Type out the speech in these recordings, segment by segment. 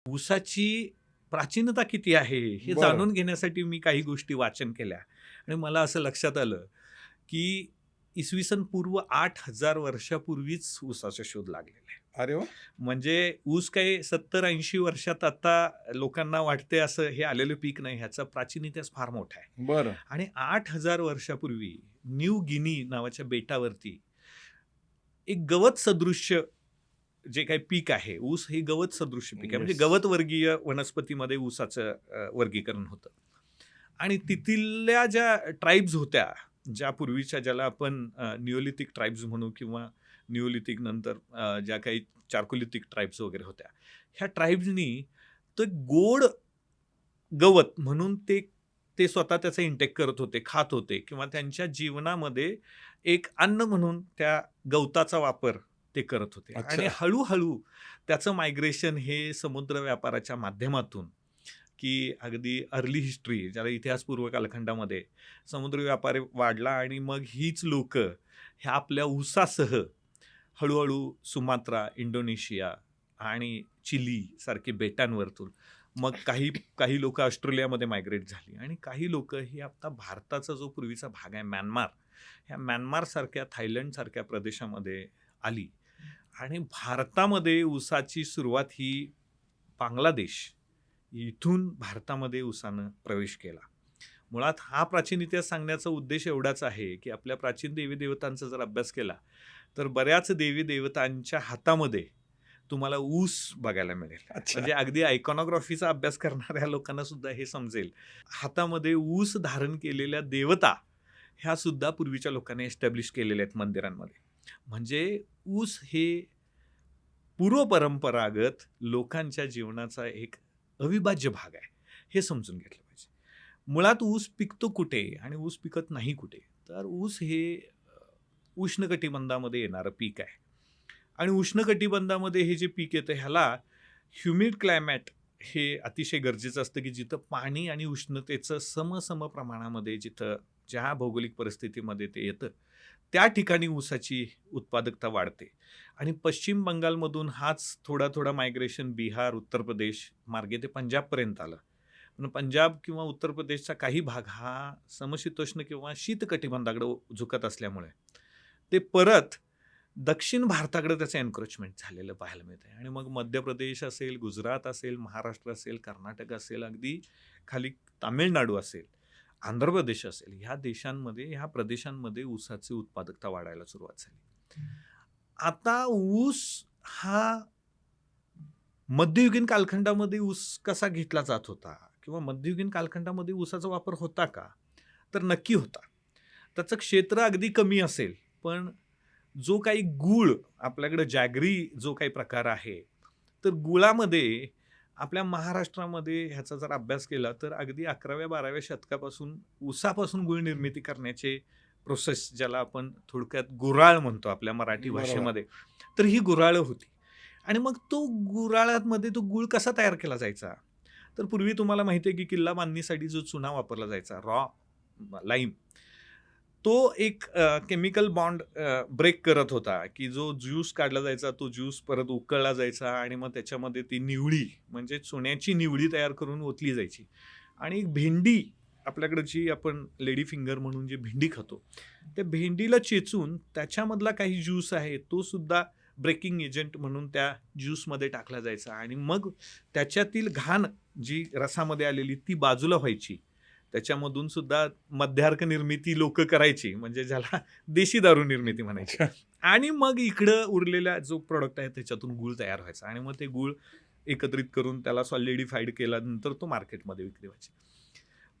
ऊसाची प्राचीनता किती आहे हे बरं. जाणून घेण्यासाठी मी काही गोष्टी वाचन केल्या आणि मला असं लक्षात आलं की इसवी सन पूर्व 8,000 वर्षापूर्वीच ऊसाचा शोध लागलेला आहे. अरे वाह! म्हणजे ऊस काही 70-80 वर्षात आता लोकांना वाटते असं हे आलेलं पीक नाही, ह्याचा प्राचीन इतिहास फार मोठा आहे. बरं. आणि 8,000 वर्षापूर्वी न्यू गिनी नावाच्या बेटावरती एक गवत सदृश्य जे काही पीक आहे, ऊस हे गवत सदृश्य पीक आहे. म्हणजे येस. गवत वर्गीय वनस्पतीमध्ये ऊसाचं वर्गीकरण होतं. आणि तिथल्या ज्या ट्राईब्स होत्या, ज्या पूर्वीच्या ज्याला आपण निओलिथिक ट्राईब्स म्हणू किंवा निओलिथिक नंतर ज्या काही चार्कोलिथिक ट्राईब्स वगैरे होत्या. ह्या ट्राईब्सनी ते गोड गवत म्हणून ते ते स्वतः त्याचा इंटेक करत होते, खात होते किंवा त्यांच्या जीवनामध्ये एक अन्न म्हणून त्या गवताचा वापर ते करत होते. आणि अच्छा. हळू-हळू त्याचं मायग्रेशन हे समुद्र व्यापाराच्या माध्यमातून, की अगदी अर्ली हिस्ट्री ज्याला इतिहासपूर्व कालखंडामध्ये समुद्र व्यापार वाढला आणि मग हीच लोकं ह्या आपल्या ऊसासह हळू-हळू सुमात्रा, इंडोनेशिया आणि चिली सारखे बेटांवरतून मग काही काही लोकं ऑस्ट्रेलियामध्ये मायग्रेट झाली आणि काही लोकं ही आता भारताचा जो पूर्वीचा भाग आहे म्यानमार, ह्या म्यानमारसारख्या, थायलंडसारख्या प्रदेशामध्ये आली आणि भारतामध्ये ऊसाची सुरुवात ही बांगलादेश इथून भारतामध्ये ऊसानं प्रवेश केला. मुळात हा प्राचीन इतिहास सांगण्याचा उद्देश एवढाच आहे, की आपल्या प्राचीन देवी-देवतांचा जर अभ्यास केला, तर बऱ्याच देवी-देवतांच्या हातामध्ये तुम्हाला ऊस बघायला मिळेल. अच्छा. म्हणजे अगदी आयकॉनॉग्राफीचा अभ्यास करणाऱ्या लोकांना सुद्धा हे समजेल. हातामध्ये ऊस धारण केलेल्या देवता ह्या सुद्धा पूर्वीच्या लोकांनी एस्टॅब्लिश केलेल्या आहेत मंदिरांमध्ये. म्हणजे ऊस हे पूर्वपरंपरागत लोकांच्या जीवनाचा एक अविभाज्य भाग आहे, हे समजून घेतलं पाहिजे. मुळात ऊस पिकतो कुठे आणि ऊस पिकत नाही कुठे? तर ऊस हे उष्णकटिबंधामध्ये येणारं पीक आहे. आणि उष्णकटिबंधामध्ये हे जे पीक येतं ह्याला ह्युमिड क्लायमॅट हे अतिशय गरजेचं असतं, की जिथं पाणी आणि उष्णतेचं सम प्रमाणामध्ये जिथं ज्या भौगोलिक परिस्थितीमध्ये ते येतं, त्या ठिकाणी ऊसाची उत्पादकता वाढते. आणि पश्चिम बंगालमधून हाच थोडा मायग्रेशन बिहार, उत्तर प्रदेश मार्गे ते पंजाबपर्यंत आलं. पण पंजाब किंवा उत्तर प्रदेशचा काही भाग हा समशीतोष्ण किंवा शीतकटिबंधाकडे झुकत असल्यामुळे ते परत दक्षिण भारताकडे त्याचं एन्क्रोचमेंट झालेलं पाहायला मिळतंय. आणि मग मध्य प्रदेश असेल, गुजरात असेल, महाराष्ट्र असेल, कर्नाटक असेल, अगदी खाली तामिळनाडू असेल, आंध्र प्रदेश असेल, ह्या देशांमध्ये, ह्या प्रदेशांमध्ये ऊसाची उत्पादकता वाढायला सुरुवात झाली. आता ऊस हा मध्ययुगीन कालखंडामध्ये ऊस कसा घेतला जात होता किंवा मध्ययुगीन कालखंडामध्ये ऊसाचा वापर होता का? तर नक्की होता. त्याचं क्षेत्र अगदी कमी असेल, पण जो काही गूळ आपल्याकडे जॅगरी जो काही प्रकार आहे, तर गुळामध्ये आपल्या महाराष्ट्रामध्ये ह्याचा जर अभ्यास केला तर अगदी 11व्या-12व्या शतकापासून ऊसापासून गूळ निर्मिती करण्याचे प्रोसेस ज्याला आपण थोडक्यात गुऱ्हाळ म्हणतो आपल्या मराठी बरोबर. भाषेमध्ये, तर ही गुऱ्हाळं होती. आणि मग तो गुऱ्हाळामध्ये तो गूळ कसा तयार केला जायचा? तर पूर्वी तुम्हाला माहिती आहे की किल्ला बांधणीसाठी जो चुना वापरला जायचा, रॉ लाईम, तो एक केमिकल बॉन्ड ब्रेक करत होता, की जो ज्यूस काढला जायचा, तो ज्यूस परत उकळला जायचा आणि मग त्याच्यामध्ये ती निवळी म्हणजे चुन्याची निवळी तयार करून ओतली जायची. आणि एक भेंडी आपल्याकडे जी आपण लेडी फिंगर म्हणून जी भेंडी खातो, त्या भेंडीला चेचून त्याच्यामधला काही ज्यूस आहे, तो सुद्धा ब्रेकिंग एजंट म्हणून त्या ज्यूसमध्ये टाकला जायचा आणि मग त्याच्यातील घाण जी रसामध्ये आलेली ती बाजूला व्हायची. त्याच्यामधून सुद्धा मद्यार्क निर्मिती लोकं करायची, म्हणजे ज्याला देशी दारू निर्मिती म्हणायची. अच्छा. आणि मग इकडं उरलेला जो प्रॉडक्ट आहे त्याच्यातून गूळ तयार व्हायचा आणि मग ते गूळ एकत्रित करून त्याला सॉलिडिफाईड केल्यानंतर तो मार्केटमध्ये विक्री व्हायची.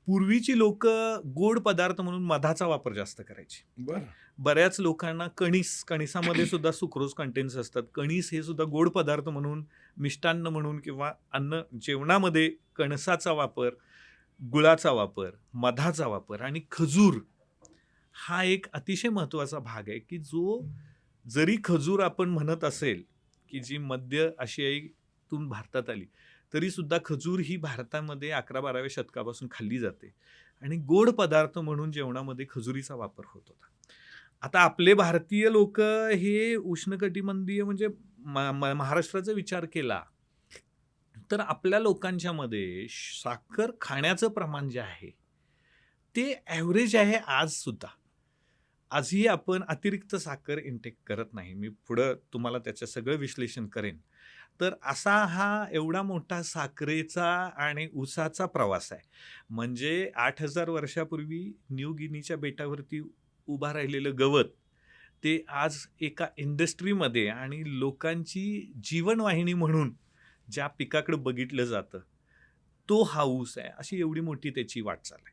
पूर्वीची लोकं गोड पदार्थ म्हणून मधाचा वापर जास्त करायची. बरं. बऱ्याच लोकांना कणिसामध्ये सुद्धा सुक्रोज कंटेन्ट्स असतात. कणीस हे सुद्धा गोड पदार्थ म्हणून, मिष्टान्न म्हणून किंवा अन्न जेवणामध्ये कणसाचा वापर, गुळाचा वापर, मधाचा वापर आणि खजूर हा एक अतिशय महत्त्वाचा भाग आहे, की जो जरी खजूर आपण म्हणत असेल, की जी मध्य आशियाईतून भारतात आली, तरी सुद्धा खजूर ही भारतामध्ये 11-12व्या शतकापासून खाल्ली जाते आणि गोड पदार्थ म्हणून जेवणामध्ये खजुरीचा वापर होत होता. आता आपले भारतीय लोकं हे उष्णकटिबंधीय म्हणजे महाराष्ट्राचा विचार केला, तर आपल्या लोकांच्यामध्ये साखर खाण्याचं प्रमाण जे आहे, ते ॲव्हरेज आहे आजसुद्धा. आजही आपण अतिरिक्त साखर इंटेक करत नाही. मी पुढं तुम्हाला त्याचं सगळं विश्लेषण करेन. तर असा हा एवढा मोठा साखरेचा आणि ऊसाचा प्रवास आहे. म्हणजे 8,000 वर्षापूर्वी न्यू गिनीच्या बेटावरती उभा राहिलेलं गवत, ते आज एका इंडस्ट्रीमध्ये आणि लोकांची जीवनवाहिनी म्हणून ज्या पिकाकडे बघितलं जातं, तो हा ऊस आहे. अशी एवढी मोठी त्याची वाटचाल आहे.